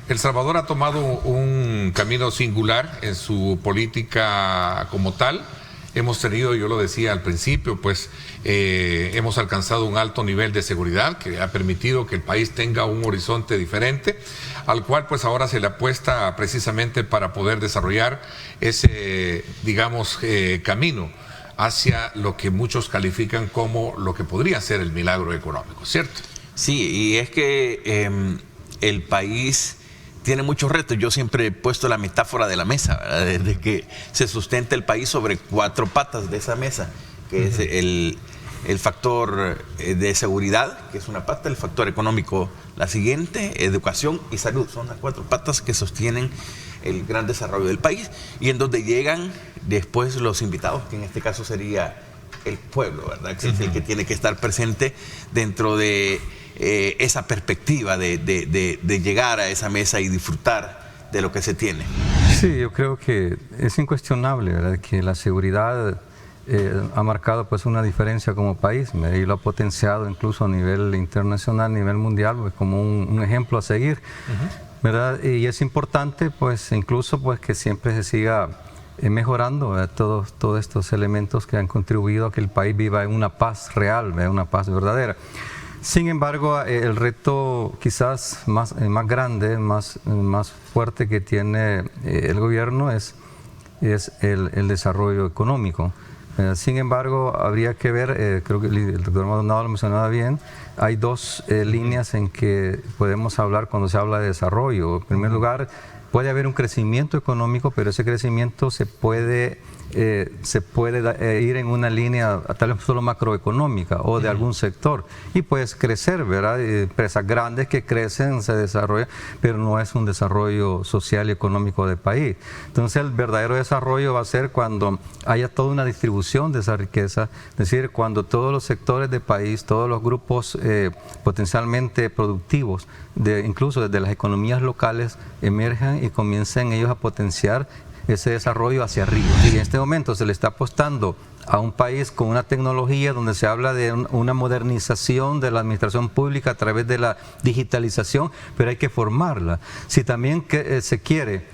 El Salvador ha tomado un camino singular en su política como tal. Hemos tenido, yo lo decía al principio, pues hemos alcanzado un alto nivel de seguridad que ha permitido que el país tenga un horizonte diferente, al cual pues ahora se le apuesta precisamente para poder desarrollar ese, digamos, camino hacia lo que muchos califican como lo que podría ser el milagro económico, ¿cierto? Sí, y es que el país tiene muchos retos. Yo siempre he puesto la metáfora de la mesa, ¿verdad? De que se sustenta el país sobre 4 patas de esa mesa, que es el factor de seguridad, que es una pata, el factor económico la siguiente, educación y salud. Son las 4 patas que sostienen el gran desarrollo del país y en donde llegan después los invitados, que en este caso sería el pueblo, ¿verdad? Que es el que tiene que estar presente dentro de esa perspectiva de llegar a esa mesa y disfrutar de lo que se tiene. Sí, yo creo que es incuestionable, ¿verdad?, que la seguridad ha marcado pues una diferencia como país y lo ha potenciado incluso a nivel internacional, a nivel mundial, pues, como un ejemplo a seguir, ¿verdad? Y es importante pues incluso pues que siempre se siga mejorando todos estos elementos que han contribuido a que el país viva en una paz real, una paz verdadera. Sin embargo, el reto quizás más grande, más fuerte que tiene el gobierno es el desarrollo económico. Sin embargo, habría que ver, creo que el doctor Maldonado lo mencionaba bien, hay 2 líneas en que podemos hablar cuando se habla de desarrollo. En primer lugar, puede haber un crecimiento económico, pero ese crecimiento se puede ir en una línea tal vez solo macroeconómica o de algún sector y puedes crecer, ¿verdad? Empresas grandes que crecen, se desarrollan, pero no es un desarrollo social y económico del país. Entonces el verdadero desarrollo va a ser cuando haya toda una distribución de esa riqueza, es decir, cuando todos los sectores del país, todos los grupos potencialmente productivos, incluso desde las economías locales, emerjan y comiencen ellos a potenciar ese desarrollo hacia arriba. Y en este momento se le está apostando a un país con una tecnología donde se habla de una modernización de la administración pública a través de la digitalización, pero hay que formarla. Si también se quiere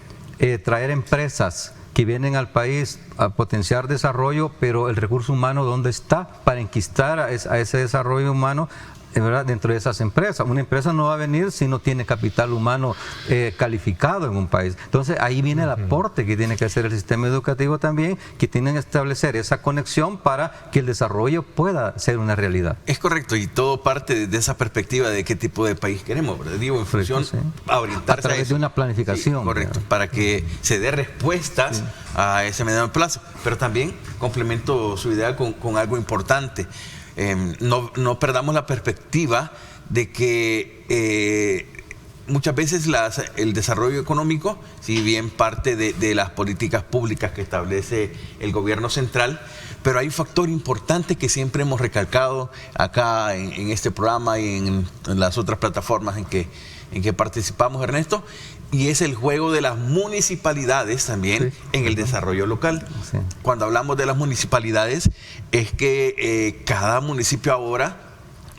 traer empresas que vienen al país a potenciar desarrollo, pero el recurso humano, ¿dónde está para enquistar a ese desarrollo humano? ¿Verdad? Dentro de esas empresas. Una empresa no va a venir si no tiene capital humano calificado en un país. Entonces ahí viene el aporte que tiene que hacer el sistema educativo también, que tienen que establecer esa conexión para que el desarrollo pueda ser una realidad. Es correcto, y todo parte de esa perspectiva de qué tipo de país queremos, ¿verdad? Digo, en función a orientarse a través de una planificación. Sí, correcto, para que se dé respuestas a ese mediano plazo. Pero también complemento su idea con algo importante. No perdamos la perspectiva de que muchas veces el desarrollo económico, si bien parte de las políticas públicas que establece el gobierno central, pero hay un factor importante que siempre hemos recalcado acá en este programa y en las otras plataformas en que participamos, Ernesto, y es el juego de las municipalidades también en el desarrollo local. Sí. Cuando hablamos de las municipalidades, es que cada municipio ahora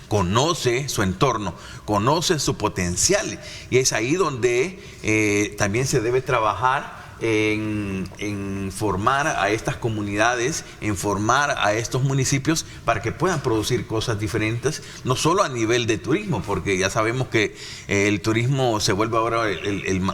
conoce su entorno, conoce su potencial, y es ahí donde también se debe trabajar en formar a estas comunidades, en formar a estos municipios para que puedan producir cosas diferentes, no solo a nivel de turismo, porque ya sabemos que el turismo se vuelve ahora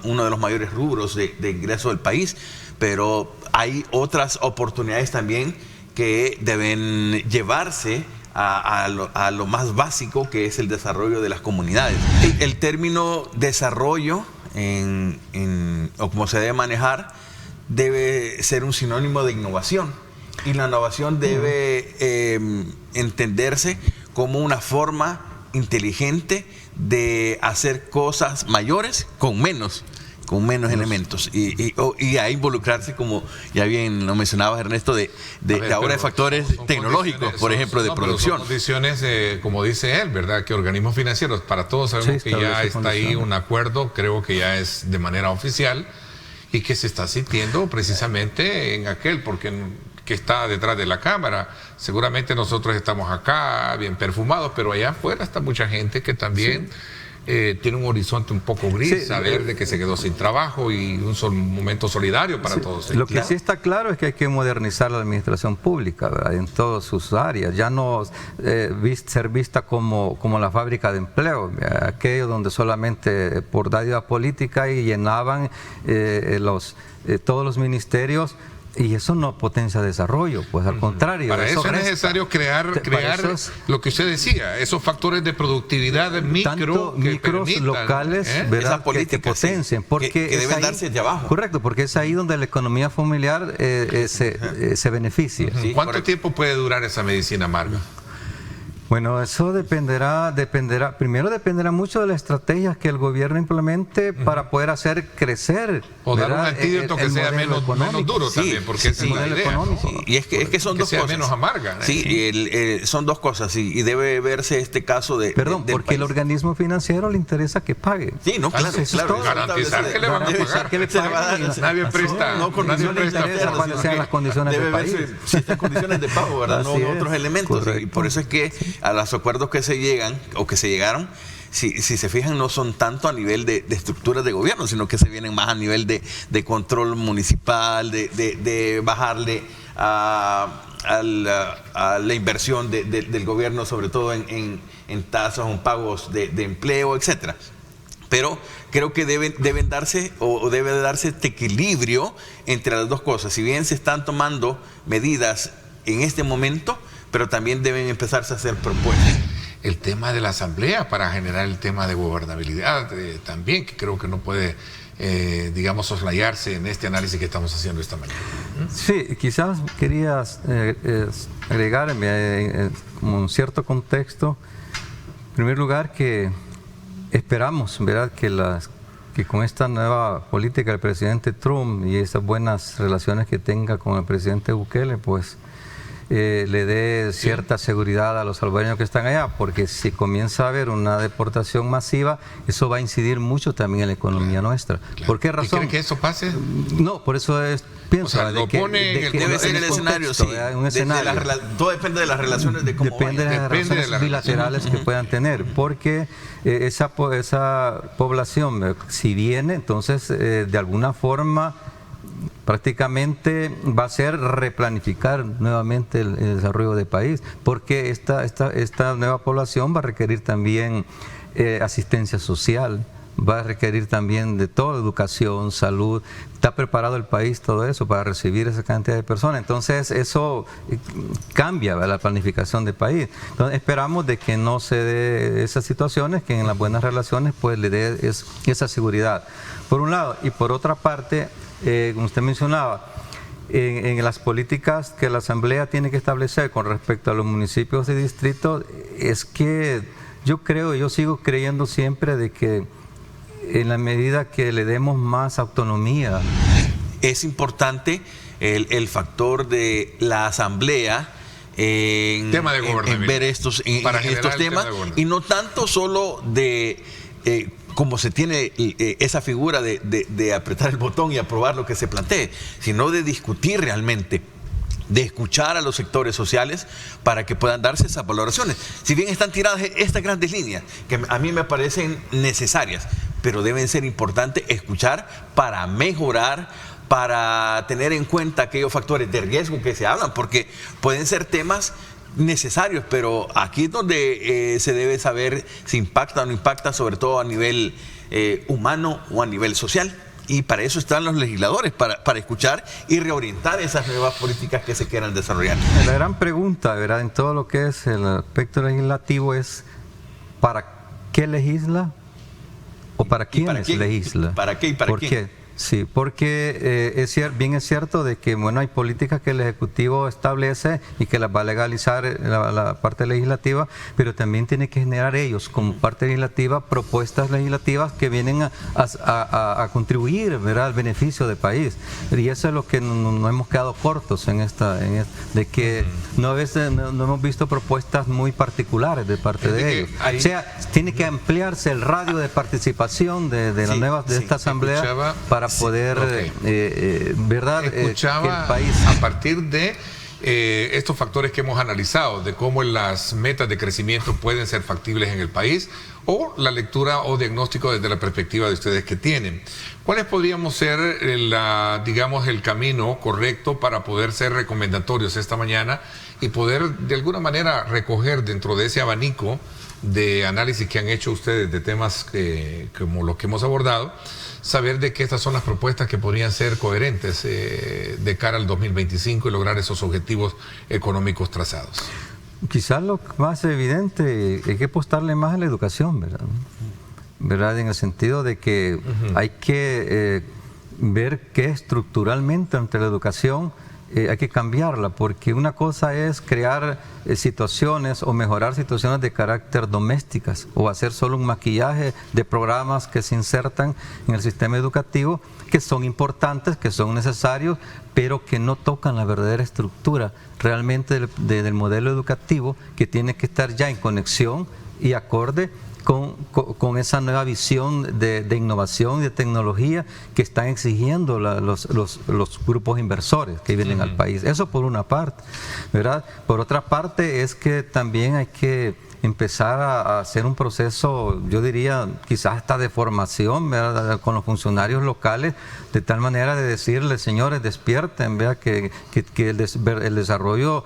uno de los mayores rubros de ingreso del país, pero hay otras oportunidades también que deben llevarse a lo más básico, que es el desarrollo de las comunidades. El término desarrollo o como se debe manejar, debe ser un sinónimo de innovación, y la innovación debe entenderse como una forma inteligente de hacer cosas mayores con menos elementos, y a involucrarse, como ya bien lo mencionabas, Ernesto, de ahora de factores tecnológicos, por ejemplo, de producción. Son condiciones, como dice él, ¿verdad? Que organismos financieros, para todos sabemos que ya está ahí un acuerdo, creo que ya es de manera oficial, y que se está sintiendo precisamente en aquel, porque que está detrás de la cámara. Seguramente nosotros estamos acá bien perfumados, pero allá afuera está mucha gente que también tiene un horizonte un poco gris, saber de que se quedó sin trabajo y un momento solidario para todos ellos. Lo que sí está claro es que hay que modernizar la administración pública, ¿verdad? En todas sus áreas, ya no ser vista como la fábrica de empleo, aquello donde solamente por dádiva política y llenaban todos los ministerios. Y eso no potencia desarrollo, pues al contrario. Para eso es necesario crear lo que usted decía, esos factores de productividad micros locales, ¿verdad? Que potencien, porque que deben darse de abajo. Correcto, porque es ahí donde la economía familiar se beneficia. Sí, ¿cuánto tiempo puede durar esa medicina amarga? Bueno, eso dependerá, primero dependerá mucho de las estrategias que el gobierno implemente para poder hacer crecer. O dar un antídoto que sea menos duro también, porque es la idea. Y es que son dos cosas. Menos amarga. Sí, son dos cosas, y debe verse este caso de... Perdón, porque el organismo financiero le interesa que pague. Sí, no, claro. Garantizar que le van a pagar. Nadie presta. cuáles sean las condiciones debe del país. verse si estas condiciones de pago, ¿verdad? No otros elementos. Y por eso es que a los acuerdos que se llegan o que se llegaron, si se fijan, no son tanto a nivel de estructuras de gobierno, sino que se vienen más a nivel de control municipal, de bajarle a la inversión del gobierno, sobre todo en tasas o en pagos de empleo, etcétera. Pero creo que debe darse este equilibrio entre las dos cosas. Si bien se están tomando medidas en este momento, pero también deben empezarse a hacer propuestas. El tema de la asamblea para generar el tema de gobernabilidad también, que creo que no puede, soslayarse en este análisis que estamos haciendo esta mañana. Sí, quizás querías agregarme como un cierto contexto. En primer lugar, que esperamos, ¿verdad?, que con esta nueva política del presidente Trump y esas buenas relaciones que tenga con el presidente Bukele, pues le dé cierta seguridad a los salvadoreños que están allá, porque si comienza a haber una deportación masiva, eso va a incidir mucho también en la economía nuestra. Claro. ¿Por qué razón? ¿Y cree que eso pase? No, por eso pienso. O sea, debe ser el escenario, sí. Un escenario. Todo depende de las relaciones de cómo depende de las relaciones bilaterales que puedan tener, porque esa población, si viene, entonces de alguna forma prácticamente va a ser replanificar nuevamente el desarrollo del país, porque esta nueva población va a requerir también asistencia social, va a requerir también de todo, educación, salud. ¿Está preparado el país todo eso para recibir esa cantidad de personas? Entonces eso cambia, ¿verdad?, la planificación del país. Entonces esperamos de que no se dé esas situaciones, que en las buenas relaciones pues le dé esa seguridad, por un lado. Y por otra parte, como usted mencionaba, en las políticas que la Asamblea tiene que establecer con respecto a los municipios y distritos, es que yo sigo creyendo siempre de que en la medida que le demos más autonomía. Es importante el factor de la Asamblea en ver estos temas, y no tanto solo de como se tiene esa figura de apretar el botón y aprobar lo que se plantee, sino de discutir realmente, de escuchar a los sectores sociales para que puedan darse esas valoraciones. Si bien están tiradas estas grandes líneas, que a mí me parecen necesarias, pero deben ser importantes escuchar para mejorar, para tener en cuenta aquellos factores de riesgo que se hablan, porque pueden ser temas necesarios, pero aquí es donde se debe saber si impacta o no impacta, sobre todo a nivel humano o a nivel social. Y para eso están los legisladores, para escuchar y reorientar esas nuevas políticas que se quieran desarrollar. La gran pregunta, ¿verdad?, en todo lo que es el aspecto legislativo es ¿para qué legisla o para quiénes legisla? ¿Para qué y para quién? Sí, porque es cierto de que hay políticas que el Ejecutivo establece y que las va a legalizar la parte legislativa, pero también tiene que generar ellos como parte legislativa propuestas legislativas que vienen a contribuir, ¿verdad?, al beneficio del país. Y eso es lo que no hemos quedado cortos de que no hemos visto propuestas muy particulares de parte de ellos. O sea, tiene que ampliarse el radio de participación de esta asamblea para poder, ¿verdad? Escuchaba que el país... a partir de estos factores que hemos analizado, de cómo las metas de crecimiento pueden ser factibles en el país, o la lectura o diagnóstico desde la perspectiva de ustedes que tienen. ¿Cuáles podríamos ser, digamos, el camino correcto para poder ser recomendatorios esta mañana y poder de alguna manera recoger dentro de ese abanico de análisis que han hecho ustedes de temas como los que hemos abordado, saber de que estas son las propuestas que podrían ser coherentes de cara al 2025 y lograr esos objetivos económicos trazados? Quizás lo más evidente es que apostarle más a la educación, ¿verdad? En el sentido de que hay que ver que estructuralmente entre la educación hay que cambiarla, porque una cosa es crear situaciones o mejorar situaciones de carácter domésticas o hacer solo un maquillaje de programas que se insertan en el sistema educativo, que son importantes, que son necesarios, pero que no tocan la verdadera estructura realmente del modelo educativo, que tiene que estar ya en conexión y acorde con esa nueva visión de innovación y de tecnología que están exigiendo los grupos inversores que vienen al país. Eso por una parte, ¿verdad? Por otra parte es que también hay que empezar a hacer un proceso, yo diría, quizás hasta de formación, ¿verdad?, con los funcionarios locales, de tal manera de decirles, señores, despierten, vea que el desarrollo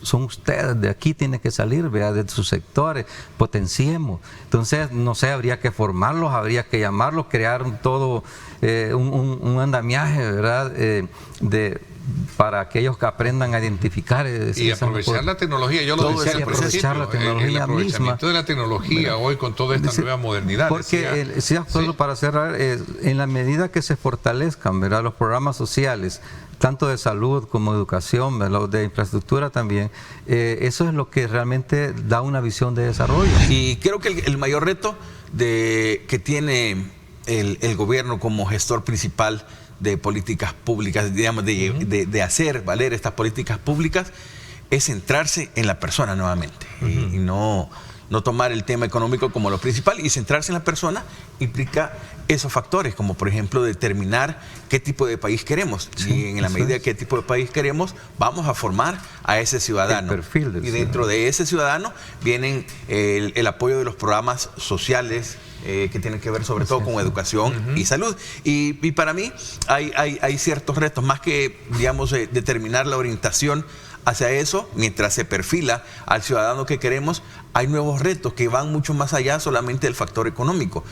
son ustedes, de aquí tiene que salir, vea, de sus sectores, potenciemos. Entonces, no sé, habría que formarlos, habría que llamarlos, crear todo un andamiaje, ¿verdad?, para aquellos que aprendan a identificar y aprovechar la tecnología. Yo lo decía al principio, la tecnología el aprovechamiento misma de la tecnología hoy con toda esta nueva modernidad. Porque, solo para cerrar, en la medida que se fortalezcan, ¿verdad?, los programas sociales, tanto de salud como de educación, ¿verdad?, de infraestructura también, eso es lo que realmente da una visión de desarrollo. Y creo que el mayor reto que tiene el gobierno como gestor principal de políticas públicas, digamos, de hacer valer estas políticas públicas, es centrarse en la persona nuevamente y no tomar el tema económico como lo principal. Y centrarse en la persona implica esos factores, como por ejemplo determinar qué tipo de país queremos, y en la medida de qué tipo de país queremos, vamos a formar a ese ciudadano. El perfil del y dentro de ese ciudadano vienen el apoyo de los programas sociales, que tienen que ver sobre todo con educación y salud. Y para mí hay ciertos retos, más que, digamos, determinar la orientación hacia eso, mientras se perfila al ciudadano que queremos, hay nuevos retos que van mucho más allá solamente del factor económico.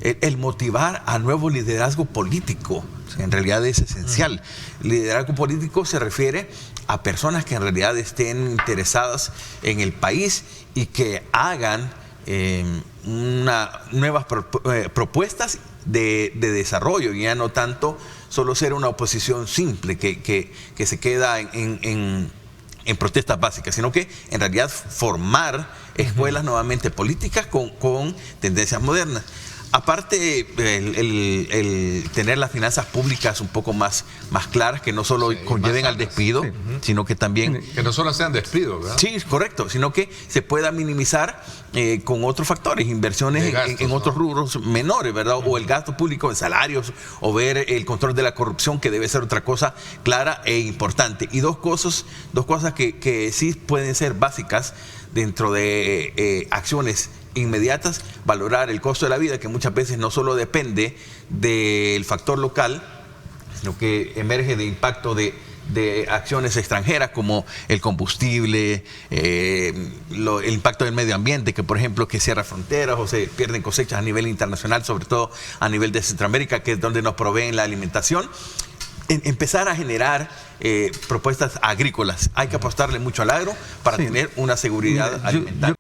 El motivar a nuevo liderazgo político, en realidad es esencial. Liderazgo político se refiere a personas que en realidad estén interesadas en el país y que hagan nuevas propuestas de desarrollo, y ya no tanto solo ser una oposición simple que se queda en protestas básicas, sino que en realidad formar escuelas nuevamente políticas con tendencias modernas. Aparte, el tener las finanzas públicas un poco más claras, que no solo conlleven al despido, sino que también... Que no solo sean despidos, ¿verdad? Sí, correcto, sino que se pueda minimizar con otros factores, inversiones gastos, en otros rubros menores, ¿verdad? O el gasto público en salarios, o ver el control de la corrupción, que debe ser otra cosa clara e importante. Y dos cosas que sí pueden ser básicas dentro de acciones inmediatas: valorar el costo de la vida, que muchas veces no solo depende del factor local, sino que emerge de impacto de acciones extranjeras como el combustible, el impacto del medio ambiente, que por ejemplo que cierra fronteras o se pierden cosechas a nivel internacional, sobre todo a nivel de Centroamérica, que es donde nos proveen la alimentación. Empezar a generar propuestas agrícolas. Hay que apostarle mucho al agro para tener una seguridad alimentaria.